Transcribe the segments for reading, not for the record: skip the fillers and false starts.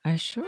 I sure.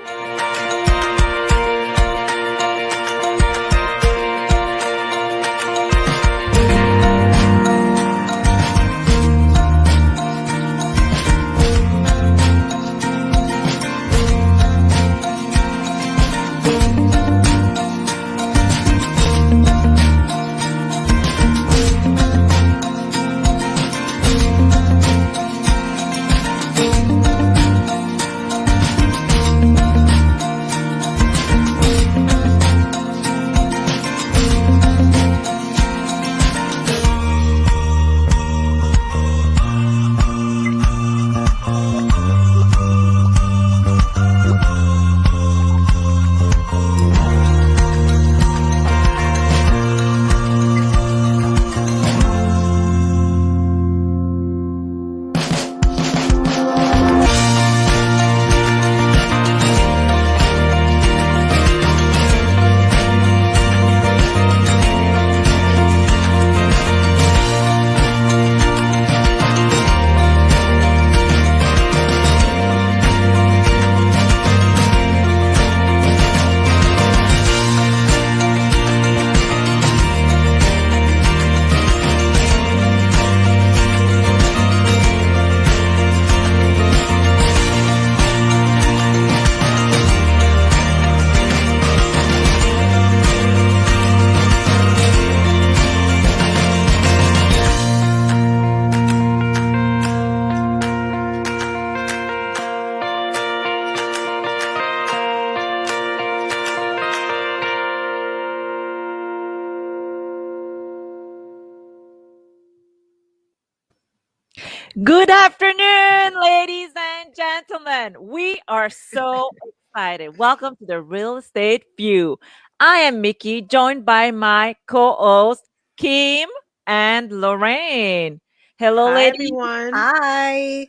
Good afternoon, ladies and gentlemen. We are so excited. Welcome to the Real Estate View. I am Mickey, joined by my co hosts, Kim and Lorraine. Hello, Hi, ladies. everyone. Hi.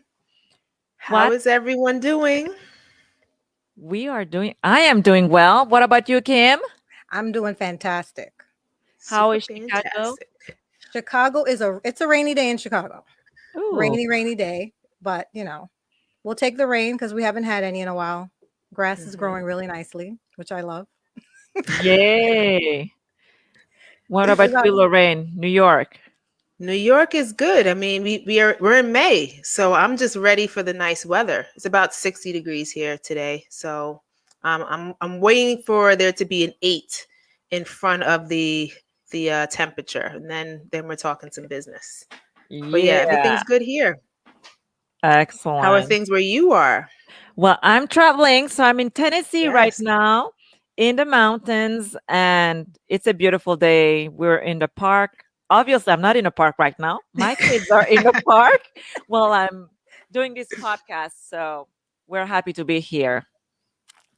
How What is everyone doing? we are doing, I am doing well. What about you, Kim? I'm doing fantastic. How Super is Chicago? fantastic. Chicago it's a rainy day in Chicago. Ooh, Rainy day, but we'll take the rain because we haven't had any in a while. Grass is Mhm. growing really nicely, which I love. yay. What What about about you, Lorraine? New York. New York is good. I mean, we're in May, so I'm just ready for the nice weather. It's about 60 degrees here today, so I'm waiting for there to be an 8 in front of the temperature, and then we're talking some business. But yeah, Yeah, everything's good here. How are excellent. things where you are? Well, I'm traveling, so I'm in Tennessee right Yes. now in the mountains, and it's a beautiful day. We're in the park. Obviously, I'm not in a park right now. My kids are in the park while I'm doing this podcast, so we're happy to be here.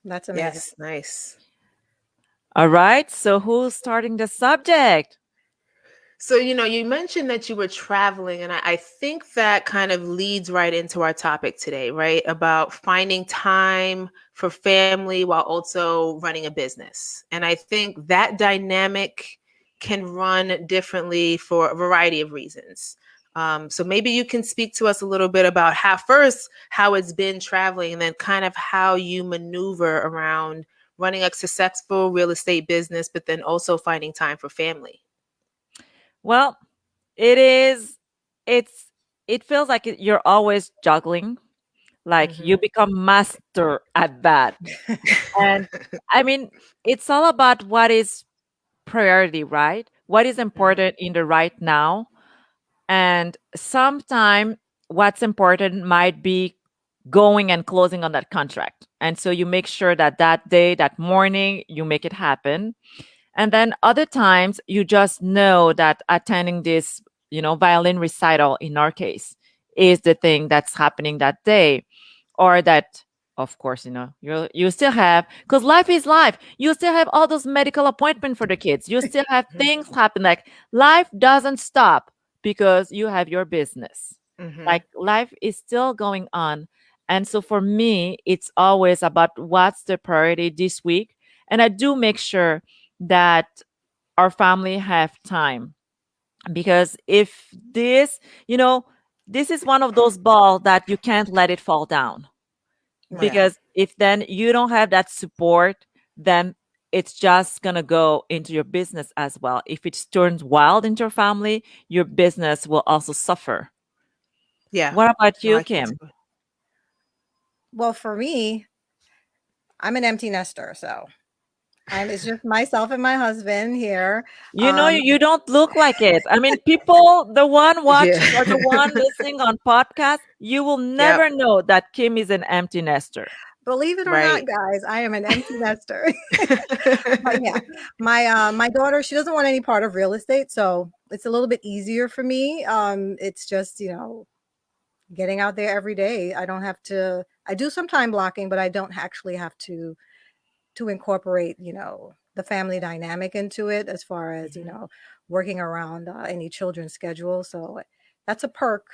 that's amazing. Yes, nice. All right, so who's starting the subject? So, you mentioned that you were traveling, and I think that kind of leads right into our topic today, right? About finding time for family while also running a business. And I think that dynamic can run differently for a variety of reasons. So maybe you can speak to us a little bit about how it's been traveling, and then kind of how you maneuver around running a successful real estate business, but then also finding time for family. Well, it is, it's, it feels like you're always juggling, like you Mhm. become master at that. And I mean, it's all about what is priority, right? What is Mhm. important in the right now. And sometime what's important might be going and closing on that contract. And so you make sure that that day, that morning, you make it happen. And then other times you just know that attending this, violin recital in our case is the thing that's happening that day. Or that, of course, you still have, because life is life. You still have all those medical appointments for the kids. You still have things happen. Like life doesn't stop because you have your business. Mhm. Like life is still going on. And so for me, it's always about what's the priority this week. And I do make sure that our family have time, because if this, this is one of those balls that you can't let it fall down. Right. because if then you don't have that support, then it's just going to go into your business as well. If it turns wild into your family, your business will also suffer. Yeah. What about No, you, I can see. Kim? Well, for me, I'm an empty nester, so it's just myself and my husband here. You know, you don't look like it. I mean, people, the one watching or the Yeah. one listening on podcast, you will Yep. never know that Kim is an empty nester. Believe it or not, Right. guys, I am an empty nester. But yeah, my daughter, she doesn't want any part of real estate, so it's a little bit easier for me. It's just, getting out there every day. I don't have to I do some time blocking, but I don't actually have to incorporate, the family dynamic into it as far as, Mhm. working around any children's schedule. So that's a perk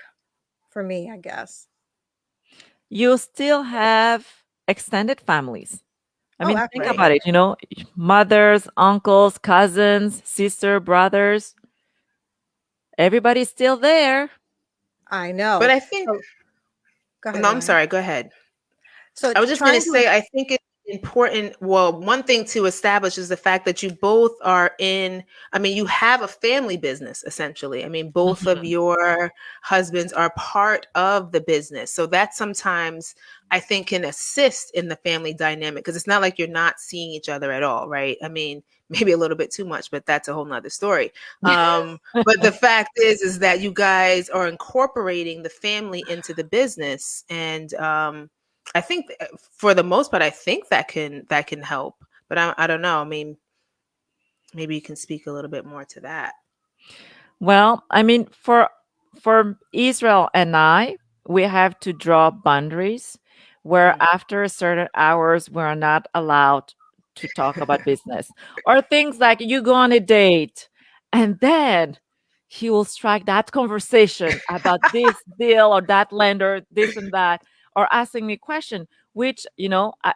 for me, I guess. You still have extended families. I Oh, mean, think Right. about absolutely. it, mothers, uncles, cousins, sister, brothers, everybody's still there. I But know. I think, So go ahead, no, I'm Ryan. sorry. Go ahead. So I was just going to trying to say, I think it's important. Well, one thing to establish is the fact that you both are in, I mean, you have a family business essentially. I mean, both of Mhm. your husbands are part of the business. So that sometimes I think can assist in the family dynamic because it's not like you're not seeing each other at all, right? I mean, maybe a little bit too much, but that's a whole nother story. But the fact is that you guys are incorporating the family into the business. And, I think for the most part, I think that can help. But I don't know. I mean, maybe you can speak a little bit more to that. Well, I mean, for Israel and I, we have to draw boundaries where Mhm. after certain hours we're not allowed to talk about business or things like you go on a date and then he will strike that conversation about this deal or that lender, this and that, or asking me a question, which,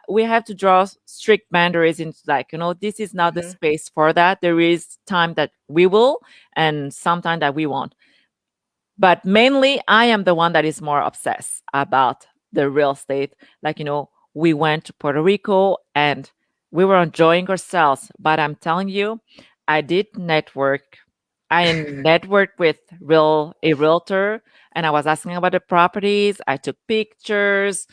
we have to draw strict boundaries into like, this is not the Mhm. space for that. There is time that we will and sometime that we won't. But mainly, I am the one that is more obsessed about the real estate. Like, we went to Puerto Rico and we were enjoying ourselves. But I'm telling you, I did network. I networked with a realtor and I was asking about the properties. I took pictures.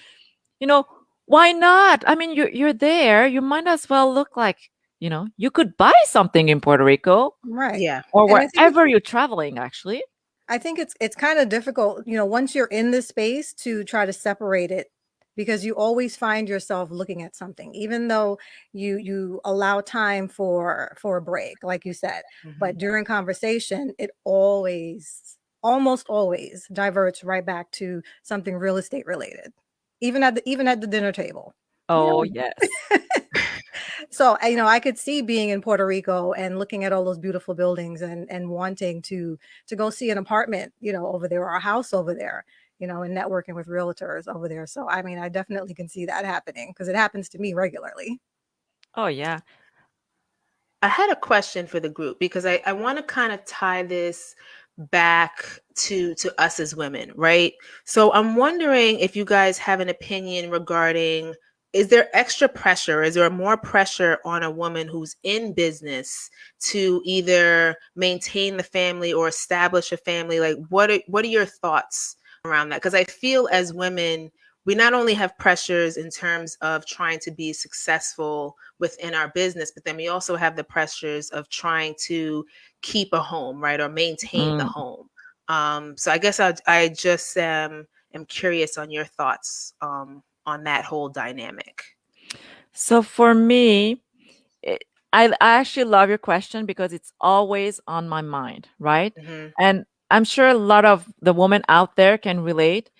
You know, why not? I mean, you're there. You might as well look like, you could buy something in Puerto Rico right. Yeah. or And wherever you're traveling, actually. I think it's kind of difficult, once you're in this space to try to separate it because you always find yourself looking at something, even though you allow time for a break, like you said. Mhm. But during conversation, it almost always diverts right back to something real estate related, even at the dinner table. You Oh, know, yes. so, I could see being in Puerto Rico and looking at all those beautiful buildings and wanting to go see an apartment, over there or a house over there, and networking with realtors over there. So, I mean, I definitely can see that happening because it happens to me regularly. Oh, yeah. I had a question for the group because I want to kind of tie this back to us as women, right? So I'm wondering if you guys have an opinion regarding, is there extra pressure? Is there more pressure on a woman who's in business to either maintain the family or establish a family? Like what are your thoughts around that? Because I feel as women, we not only have pressures in terms of trying to be successful within our business, but then we also have the pressures of trying to keep a home, right, or maintain the Mm. home. So I guess I just am curious on your thoughts on that whole dynamic. So for me, it, I actually love your question because it's always on my mind, right? Hmm. And I'm sure a lot of the women out there can relate.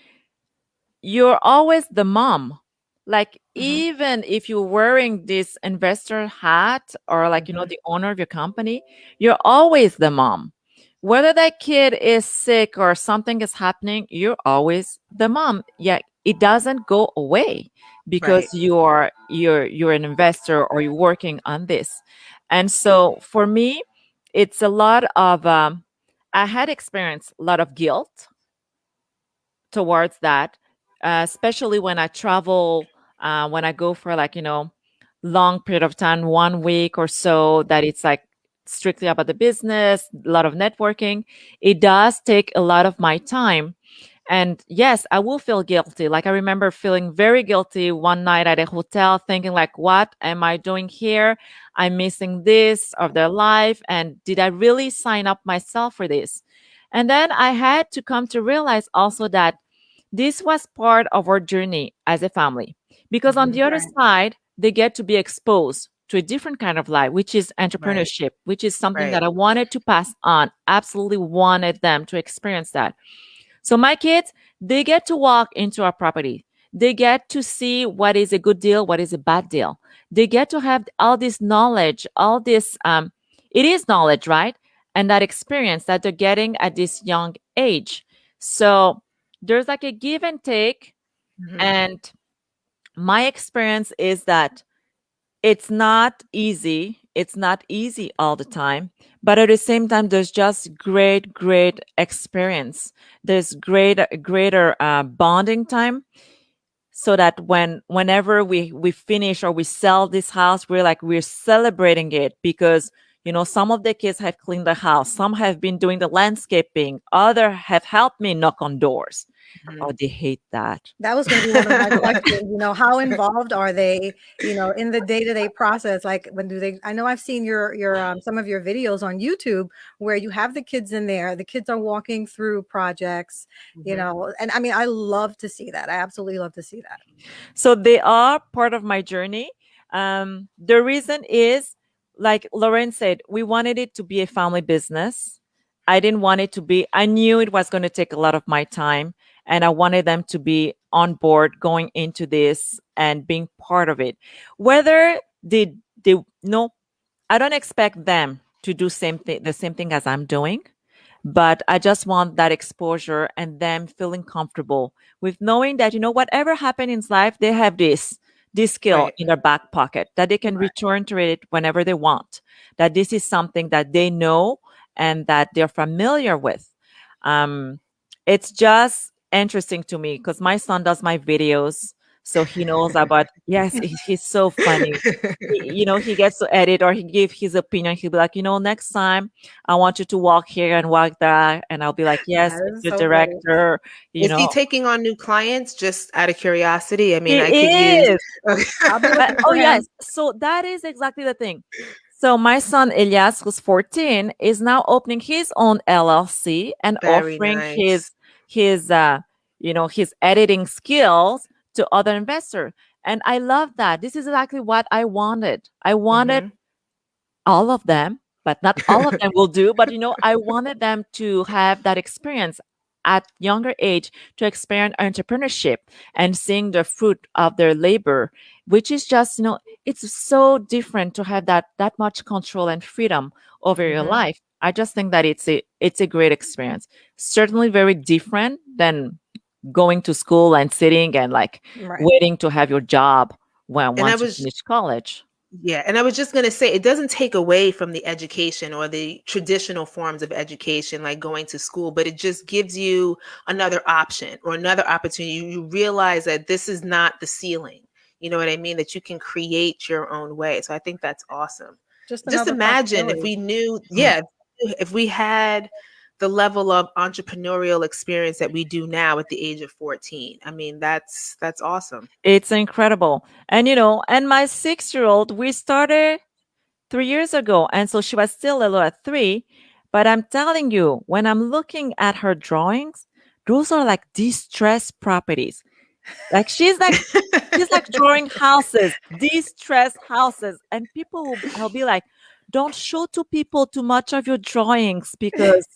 You're always the mom. Like, Hmm. even if you're wearing this investor hat or like, Hmm. the owner of your company, you're always the mom. Whether that kid is sick or something is happening, you're always the mom. Yeah, it doesn't go away because Right. you're an investor or you're working on this. And so for me, it's a lot of I had experienced a lot of guilt towards that, especially when I travel. when I go for like, long period of time, 1 week or so, that it's like strictly about the business, a lot of networking, it does take a lot of my time. And yes, I will feel guilty. Like I remember feeling very guilty one night at a hotel, thinking like, what am I doing here? I'm missing this of their life. And did I really sign up myself for this? And then I had to come to realize also that this was part of our journey as a family. Because on Mhm. the other Right. side, they get to be exposed to a different kind of life, which is Right. entrepreneurship, which is something Right. that I wanted to pass on. Absolutely wanted them to experience that. So my kids, they get to walk into our property. They get to see what is a good deal, what is a bad deal. They get to have all this knowledge, all this, it is knowledge, right? And that experience that they're getting at this young age. So there's like a give and take. Mhm. And my experience is that it's not easy. It's not easy all the time, but at the same time, there's just great experience. There's greater bonding time, so that whenever we finish or we sell this house, we're celebrating it because some of the kids have cleaned the house, some have been doing the landscaping, other have helped me knock on doors. Mhm. Oh, they hate that. That was going to be one of my questions. How involved are they, in the day-to-day process? Like, when do they? I know I've seen your some of your videos on YouTube where you have the kids in there. The kids are walking through projects, Mhm. and I mean, I love to see that. I absolutely love to see that. So they are part of my journey. The reason is, like Lauren said, we wanted it to be a family business. I didn't want it to be, I knew it was going to take a lot of my time, and I wanted them to be on board going into this and being part of it. Whether they no, I don't expect them to do the same thing as I'm doing, but I just want that exposure and them feeling comfortable with knowing that, whatever happened in life, they have this skill Right. in their back pocket that they can Right. return to it whenever they want, that this is something that they know and that they're familiar with. Um, it's just interesting to me because my son does my videos. So he knows about, yes, he's so funny. He gets to edit or he give his opinion. He'll be like, next time I want you to walk here and walk there. And I'll be like, yes, That is Mr. so funny. Director, you Is he know, taking on new clients just out of curiosity? I mean, I could he use is. I'll be But looking oh for him. yes, so that is exactly the thing. So my son Elias, who's 14, is now opening his own LLC and very offering nice. his editing skills to other investors. And I love that. This is exactly what I wanted. I wanted Mhm. all of them, but not all of them will do. But I wanted them to have that experience at younger age, to experience entrepreneurship and seeing the fruit of their labor, which is just, it's so different to have that much control and freedom over your Mhm. life. I just think that it's a great experience. Certainly very different than going to school and sitting and like Right. waiting to have your job And I once you was finish college. Yeah, and I was just going to say it doesn't take away from the education or the traditional forms of education like going to school, but it just gives you another option or another opportunity. You realize that this is not the ceiling. You know what I mean? That you can create your own way. So I think that's awesome. Just Just another imagine if possibility. we knew, Mm. yeah, if we had the level of entrepreneurial experience that we do now at the age of 14. I mean, that's awesome. It's incredible. And my 6-year-old, we started 3 years ago. And so she was still little at 3. But I'm telling you, when I'm looking at her drawings, those are like distressed properties. Like she's like drawing houses, distressed houses. And I'll be like, don't show to people too much of your drawings because,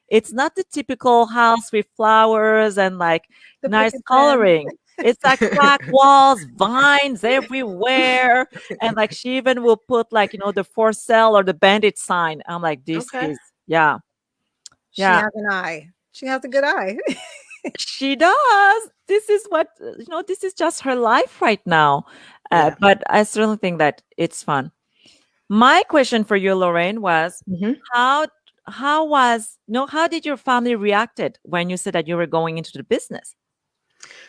it's not the typical house with flowers and like The nice picket fence. coloring. It's like crack walls, vines everywhere. And like she even will put like, the for sale or the bandit sign. I'm like, this Okay. is, yeah, She yeah. has an eye. She has a good eye. She does. This is what, this is just her life right now. Yeah. But I certainly think that it's fun. My question for you, Lorraine, was Mhm. how how did your family reacted when you said that you were going into the business?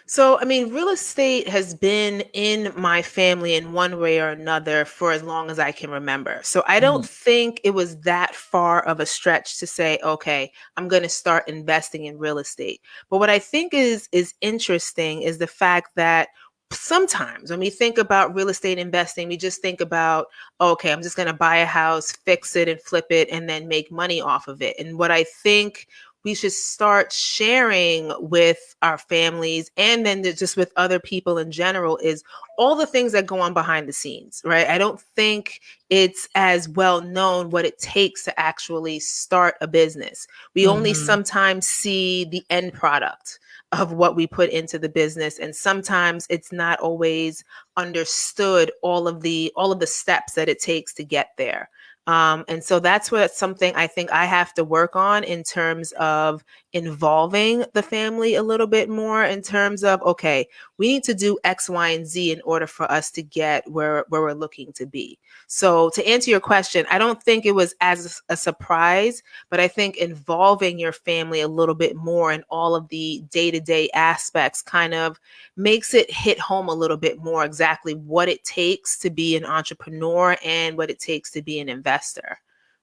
So, I mean, real estate has been in my family in one way or another for as long as I can remember. So, I don't Mhm. think it was that far of a stretch to say, okay, I'm going to start investing in real estate. But what I think is interesting is the fact that sometimes when we think about real estate investing, we just think about, okay, I'm just going to buy a house, fix it and flip it and then make money off of it. And what I think we should start sharing with our families and then just with other people in general is all the things that go on behind the scenes, right? I don't think it's as well known what it takes to actually start a business. We only Mhm. sometimes see the end product of what we put into the business, and sometimes it's not always understood all of the steps that it takes to get there. And so that's what something I think I have to work on in terms of involving the family a little bit more in terms of, okay, we need to do X, Y, and Z in order for us to get where we're looking to be. So to answer your question, I don't think it was as a surprise, but I think involving your family a little bit more in all of the day-to-day aspects kind of makes it hit home a little bit more exactly what it takes to be an entrepreneur and what it takes to be an investor.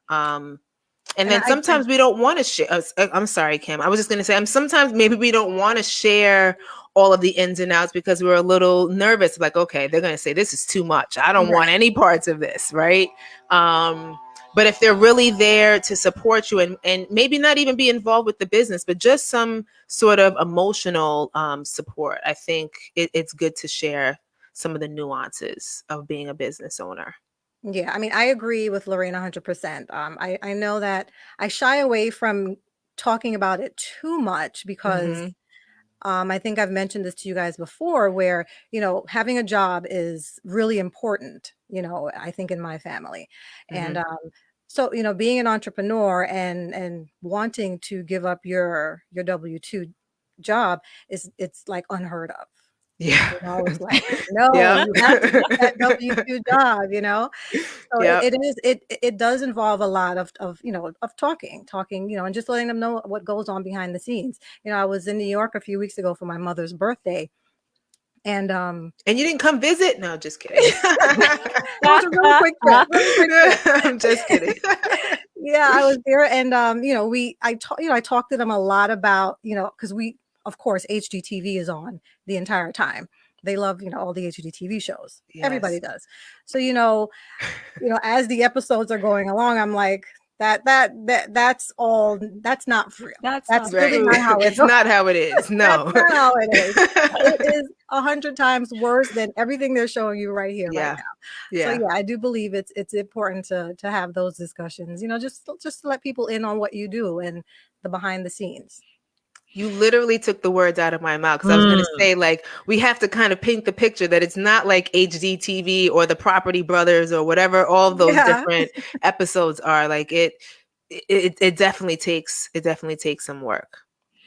Um, and And then I sometimes we don't want to share. I'm sorry, Kim. I was just going to say, sometimes maybe we don't want to share all of the ins and outs because we're a little nervous. Like, okay, they're going to say this is too much. I don't want right. any parts of this, right? Um, but if they're really there to support you and maybe not even be involved with the business, but just some sort of emotional support, I think it's good to share some of the nuances of being a business owner. Yeah, I mean, I agree with Lorraine 100%. I know that I shy away from talking about it too much because Mm-hmm. I think I've mentioned this to you guys before, where, having a job is really important, I think in my family. And Mm-hmm. so, being an entrepreneur and wanting to give up your W-2 job it's like unheard of. Yeah. It's like, no, Yep. you have to keep that W-2 job. So Yep. it does involve a lot of talking, and just letting them know what goes on behind the scenes. I was in New York a few weeks ago for my mother's birthday, and And you didn't come visit? No, just kidding. it was a really quick trip. I'm just kidding. Yeah, I was there, and I talked to them a lot about, because of course HGTV is on the entire time. They love, all the HGTV shows. Everybody Yes. does. So, as the episodes are going along, I'm like, that's not for real. That's That's not really Right. not true. how it It's goes. not how it is. That's No. not how it is. It is 100 times worse than everything they're showing you right here, right Yeah. now. So Yeah. yeah, I do believe it's important to have those discussions, just to let people in on what you do and the behind the scenes. You literally took the words out of my mouth because I was going to Mm. say, like, we have to kind of paint the picture that it's not like HGTV or the Property Brothers or whatever all of those Yeah. different episodes are. Like, it definitely takes some work.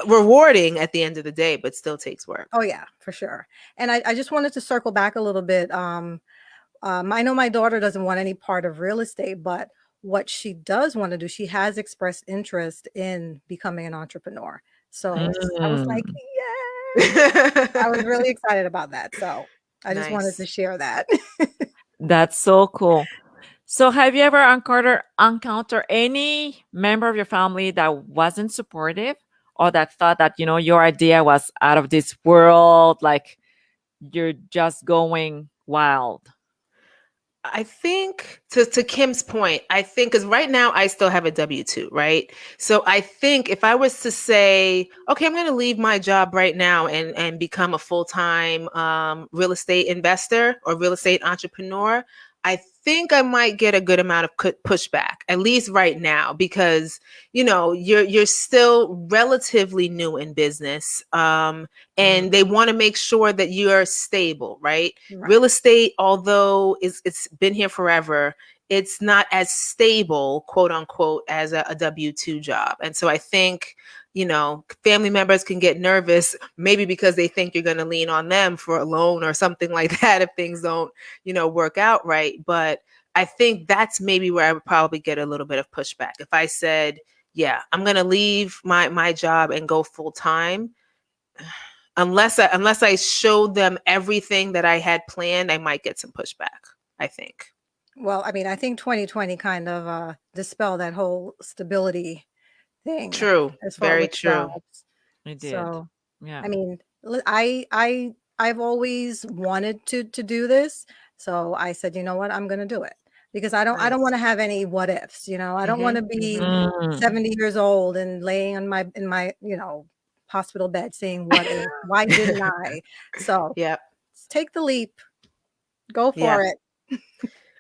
Rewarding at the end of the day, but still takes work. Oh yeah, for sure. And I just wanted to circle back a little bit. I know my daughter doesn't want any part of real estate, but what she does want to do, she has expressed interest in becoming an entrepreneur. So I was like, Mm. yay! I was really excited about that. So I just wanted to Nice. share that. That's so cool. So have you ever encounter any member of your family that wasn't supportive or that thought that, your idea was out of this world, like you're just going wild? I think to Kim's point, I think because right now I still have a W-2, right? So I think if I was to say, okay, I'm going to leave my job right now and become a full-time real estate investor or real estate entrepreneur, I think I might get a good amount of pushback, at least right now, because you're still relatively new in business, Mhm. and they want to make sure that you're stable, right? Right. Real estate, although it's been here forever, it's not as stable, quote unquote, as a W-2 job. And so I think, family members can get nervous, maybe because they think you're going to lean on them for a loan or something like that if things don't, work out right. But I think that's maybe where I would probably get a little bit of pushback. If I said, yeah, I'm going to leave my job and go full time, unless I showed them everything that I had planned, I might get some pushback, I think. Well, I mean, I think 2020 kind of dispelled that whole stability thing True. as far Very with true. jobs. It did. So, Yeah. I mean, I've always wanted to do this. So I said, you know what, I'm going to do it because I don't Nice. want to have any what ifs, I don't want to be Mm. 70 years old and laying on in my, hospital bed saying what if, why didn't I? So Yep. take the leap, go Yeah. for it.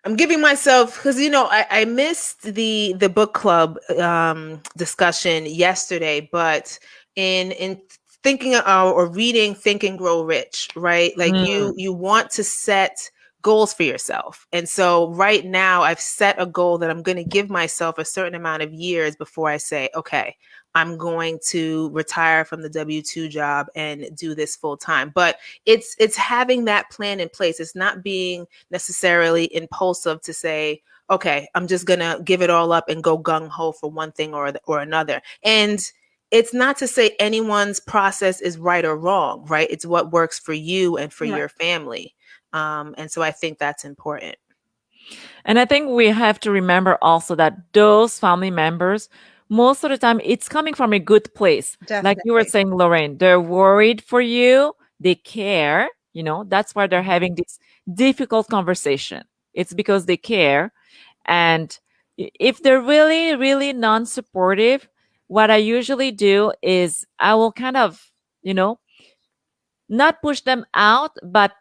I'm giving myself because I missed the book club discussion yesterday, but in thinking or reading Think and Grow Rich, right? Like Mm. you want to set goals for yourself. And so right now I've set a goal that I'm going to give myself a certain amount of years before I say, okay, I'm going to retire from the W-2 job and do this full time. But it's having that plan in place. It's not being necessarily impulsive to say, okay, I'm just going to give it all up and go gung ho for one thing or another. And it's not to say anyone's process is right or wrong, right? It's what works for you and for Right. your family. And so I think that's important. And I think we have to remember also that those family members, most of the time, it's coming from a good place. Like you were Definitely. saying, Lorraine, they're worried for you. They care. That's why they're having this difficult conversation. It's because they care. And if they're really, really non-supportive, what I usually do is I will kind of, not push them out, but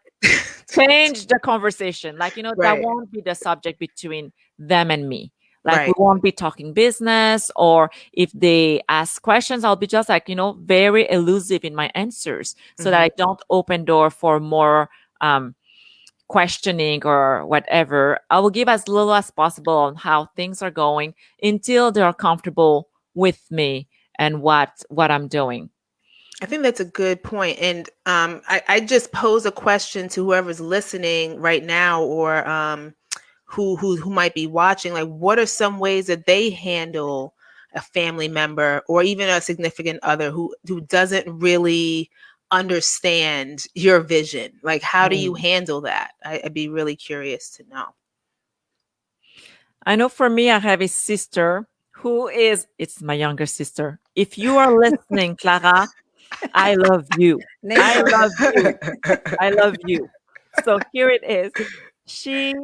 change the conversation. Like, that Right. won't be the subject between them and me. Like, we Right. won't be talking business, or if they ask questions, I'll be just like, very elusive in my answers so that I don't open door for more questioning or whatever. I will give as little as possible on how things are going until they're comfortable with me and what I'm doing. I think that's a good point. And I just pose a question to whoever's listening right now, or who might be watching. Like, what are some ways that they handle a family member or even a significant other who doesn't really understand your vision? Like, how do you handle that? I'd be really curious to know. I know for me, I have a sister it's my younger sister. If you are listening, Clara, I love you. Name I drop. love you. I love you. So here it is. She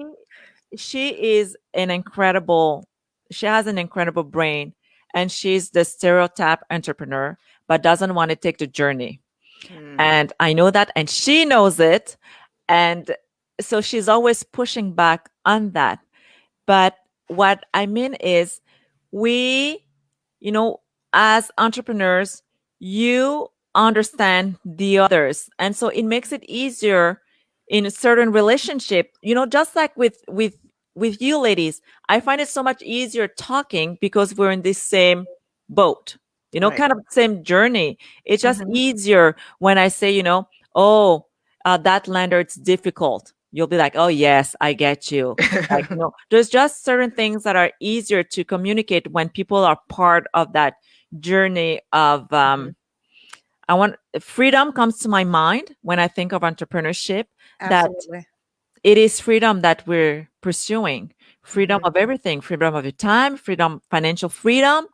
she has an incredible brain, and she's the stereotype entrepreneur, but doesn't want to take the journey. And I know that, and she knows it. And so she's always pushing back on that. But what I mean is, we, as entrepreneurs, you understand the others. And so it makes it easier in a certain relationship, just like with you ladies. I find it so much easier talking because we're in this same boat, Right. kind of same journey. It's just Mhm. easier when I say, oh, that lender, it's difficult. You'll be like, oh, yes, I get you. Like, there's just certain things that are easier to communicate when people are part of that journey of freedom comes to my mind when I think of entrepreneurship, that Absolutely. it is freedom that we're pursuing, freedom Mhm. of everything, freedom of your time, freedom, financial freedom,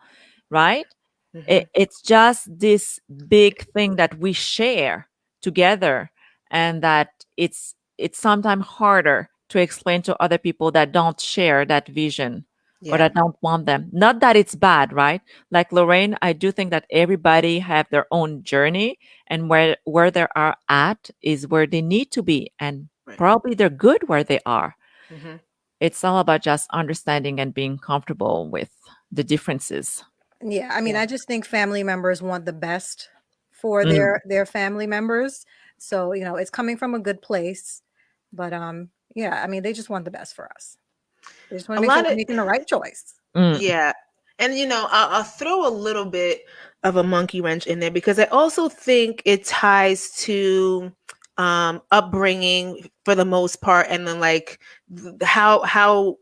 right? Mhm. It's just this big thing that we share together, and that it's sometimes harder to explain to other people that don't share that vision or Yeah. that don't want them. Not that it's bad, right? Like Lorraine, I do think that everybody have their own journey, and where they are at is where they need to be, and Right. probably they're good where they are. Mhm. It's all about just understanding and being comfortable with the differences. Yeah, I mean, Yeah. I just think family members want the best for Mm. their family members. So, it's coming from a good place. But yeah, I mean, they just want the best for us. They just want to A make sure lot we're of making the right choice. Mm. Yeah. And I'll throw a little bit of a monkey wrench in there because I also think it ties to upbringing for the most part, and then like how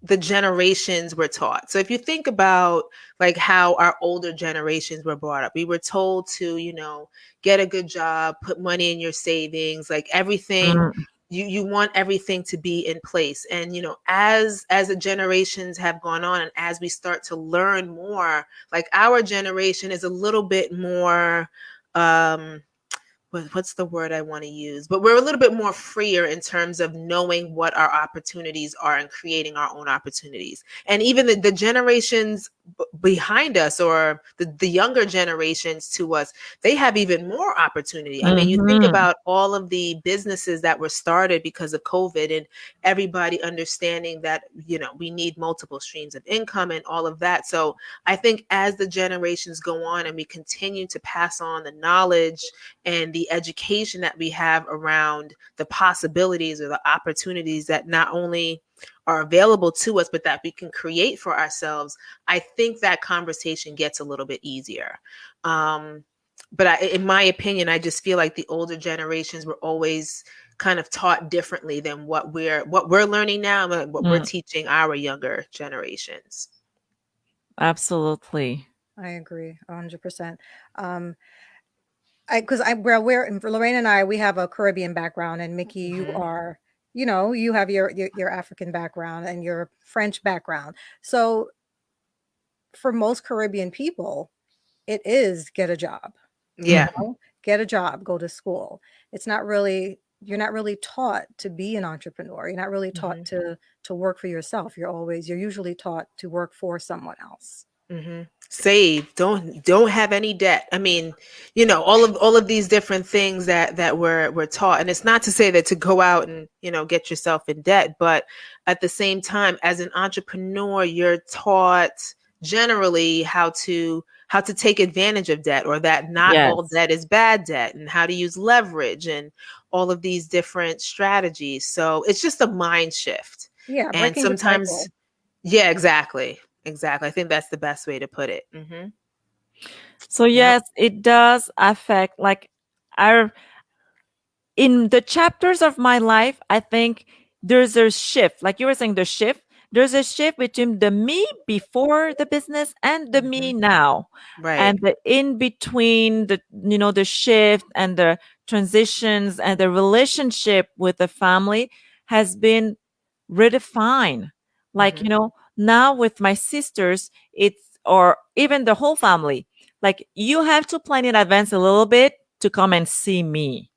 the generations were taught. So if you think about like how our older generations were brought up, we were told to, get a good job, put money in your savings, like everything. Mm, You want everything to be in place. And as the generations have gone on and as we start to learn more, like our generation is a little bit more what's the word I want to use? But we're a little bit more freer in terms of knowing what our opportunities are and creating our own opportunities. And even the generations behind us, or the younger generations to us, they have even more opportunity. I mean, you think mhm. about all of the businesses that were started because of COVID, and everybody understanding that, we need multiple streams of income and all of that. So I think as the generations go on and we continue to pass on the knowledge and the education that we have around the possibilities or the opportunities that not only are available to us, but that we can create for ourselves, I think that conversation gets a little bit easier. But in my opinion, I just feel like the older generations were always kind of taught differently than what we're learning now and what we're Mm, teaching our younger generations. absolutely. I agree 100%. Um, because we're Lorraine and I, we have a Caribbean background, and Mickey, you Mhm. are, you have your African background and your French background. So for most Caribbean people, it is get a job, Mm, Yeah. get a job, go to school. It's not really, you're not really taught to be an entrepreneur. You're not really taught Mhm. to work for yourself. You're usually taught to work for someone else. Save. Don't have any debt. I mean, all of these different things that we're taught. And it's not to say that to go out and get yourself in debt, but at the same time, as an entrepreneur, you're taught generally how to take advantage of debt, or that not all yes. debt is bad debt, and how to use leverage and all of these different strategies. So it's just a mind shift. Yeah, And breaking the sometimes, cycle. yeah, exactly. Exactly. I think that's the best way to put it. So Yep. yes, it does affect like our in the chapters of my life, I think there's a shift. Like you were saying, the shift. There's a shift between the me before the business and the me Mhm. now. Right. And the in between the shift and the transitions and the relationship with the family has been redefined. Like, Mhm. now with my sisters, or even the whole family, like you have to plan in advance a little bit to come and see me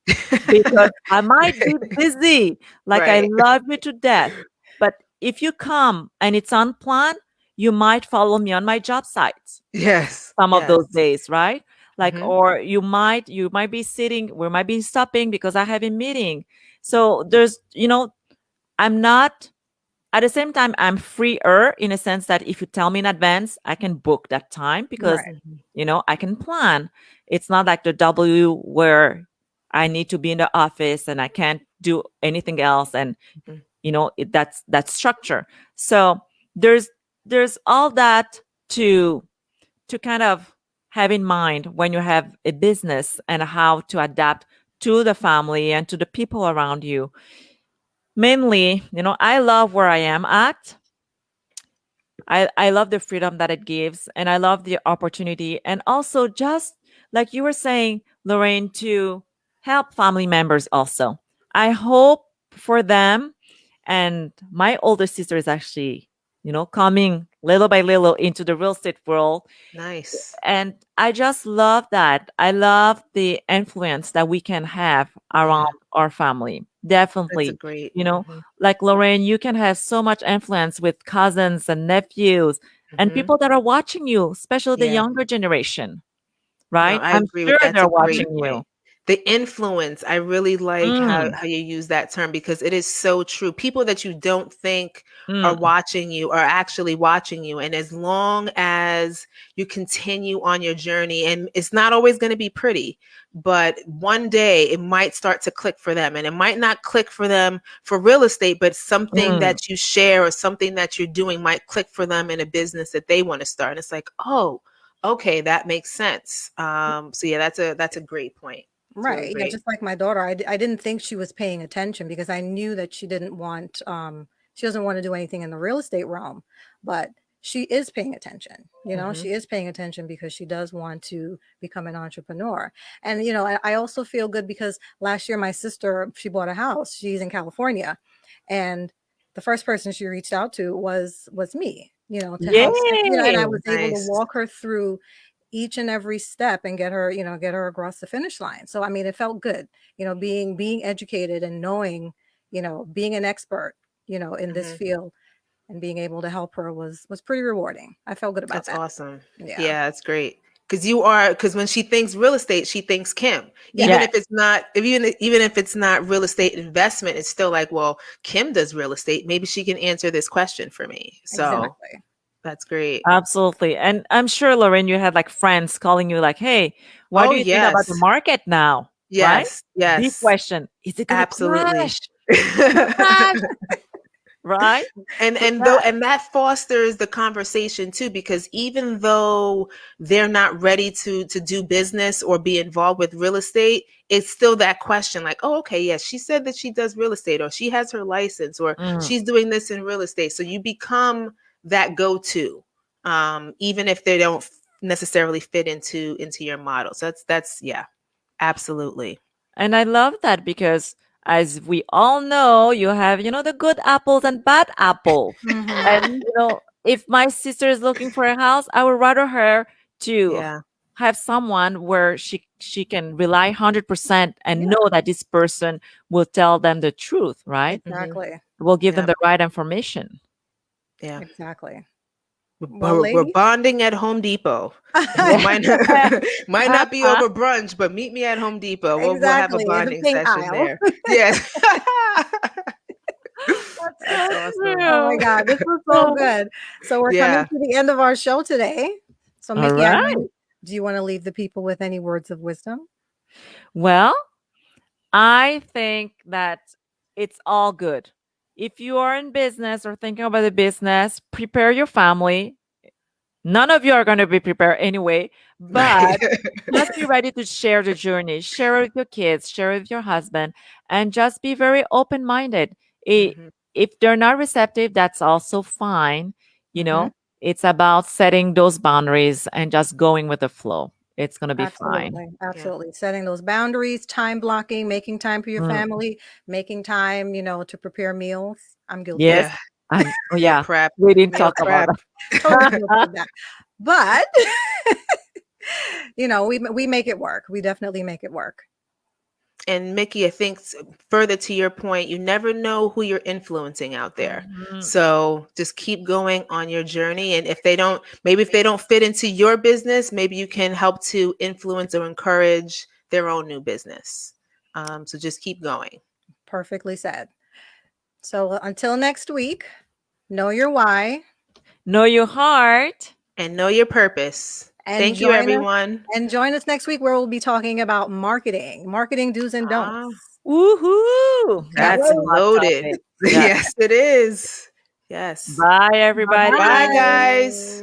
because I might be busy. Like I Right. love you to death. But if you come and it's unplanned, you might follow me on my job sites Yes. some of those Yes. days, right? Like, Mhm. or you might be sitting, we might be stopping because I have a meeting. So I'm not at the same time, I'm freer in a sense that if you tell me in advance, I can book that time because, Right. Mhm. I can plan. It's not like the W where I need to be in the office and I can't do anything else. And, Mhm. that's structure. So there's, there's all that to kind of have in mind when you have a business and how to adapt to the family and to the people around you. Mainly, I love where I am at. I love the freedom that it gives, and I love the opportunity, and also just like you were saying, Lorraine, to help family members also. I hope for them, and my older sister is actually, coming little by little into the real estate world, Nice. and I just love that. I love the influence that we can have around Yeah. our family. That's a Definitely. great. You know, Mhm. like Lorraine, you can have so much influence with cousins and nephews and Mhm. people that are watching you, especially the Yeah. younger generation, No, right? I I'm agree with sure that's a they're great watching point. you. The influence, I really like how Mm, how you use that term because it is so true. People that you don't think are mm, watching you are actually watching you. And as long as you continue on your journey, and it's not always going to be pretty, but one day it might start to click for them. And it might not click for them for real estate, but something mm. that you share or something that you're doing might click for them in a business that they want to start. And it's like, oh, okay, that makes sense. So yeah, that's a great point. It's really Right. Yeah, great. just like my daughter, I didn't think she was paying attention because I knew that she didn't want she doesn't want to do anything in the real estate realm, but she is paying attention. She is paying attention because she does want to become an entrepreneur. And I also feel good because last year my sister, she bought a house. She's in California, and the first person she reached out to was me, to help, and I Yay! was able to Nice. walk her through each and every step and get her across the finish line. So I mean, it felt good, being educated and knowing, being an expert, in this field, and being able to help her was pretty rewarding. I felt good about That's that. awesome. Yeah. Yeah, that's great. Because when she thinks real estate, she thinks Kim. Yeah. Even if it's not, even if it's not real estate investment, it's still like, well, Kim does real estate. Maybe she can answer this question for me. So Exactly. that's great. Absolutely. And I'm sure, Lorraine, you had like friends calling you like, hey, what Oh, do you think about the yes. market now? Right? Yes. Big Yes. question. Is it going to Absolutely. crash? Right? And So that fosters the conversation too, because even though they're not ready to do business or be involved with real estate, it's still that question like, oh, okay, yes, she said that she does real estate, or she has her license, or she's doing this in real estate. So you become that go-to, even if they don't necessarily fit into your model. So that's yeah, absolutely. And I love that because as we all know, you have, the good apples and bad apple. And, if my sister is looking for a house, I would rather her to Yeah. have someone where she can rely 100% and Yeah. know that this person will tell them the truth, right? Exactly. Will give them Yep. the right information. Yeah. Exactly. Well, We're ladies, bonding at Home Depot. might not be over brunch, but meet me at Home Depot. We'll have a exactly, in the bonding pink session aisle. there. Yes. That's awesome. Oh my God, this was so good. So we're coming Yeah. to the end of our show today. So All Mickey, right. do you want to leave the people with any words of wisdom? Well, I think that it's all good. If you are in business or thinking about the business, prepare your family. None of you are going to be prepared anyway, but just be ready to share the journey, share it with your kids, share it with your husband, and just be very open minded. Mhm. If they're not receptive, that's also fine. Mhm. It's about setting those boundaries and just going with the flow. It's going to be fine. Absolutely. Absolutely. Setting those boundaries, time blocking, making time for your Mm. family, making time, to prepare meals. I'm guilty. Yes. Yeah. Yeah. Prep. We didn't Meal talk about prep. Totally guilty of that. But we make it work. We definitely make it work. And Mickey, I think further to your point, you never know who you're influencing out there. Mhm. So just keep going on your journey. And if they don't fit into your business, maybe you can help to influence or encourage their own new business. So just keep going. Perfectly said. So until next week, know your why. Know your heart. And know your purpose. And Thank you, everyone. Join us next week where we'll be talking about marketing do's and don'ts. Woohoo! That's a hot loaded. topic. Yeah. Yes, it is. Yes. Bye, everybody. Bye, guys.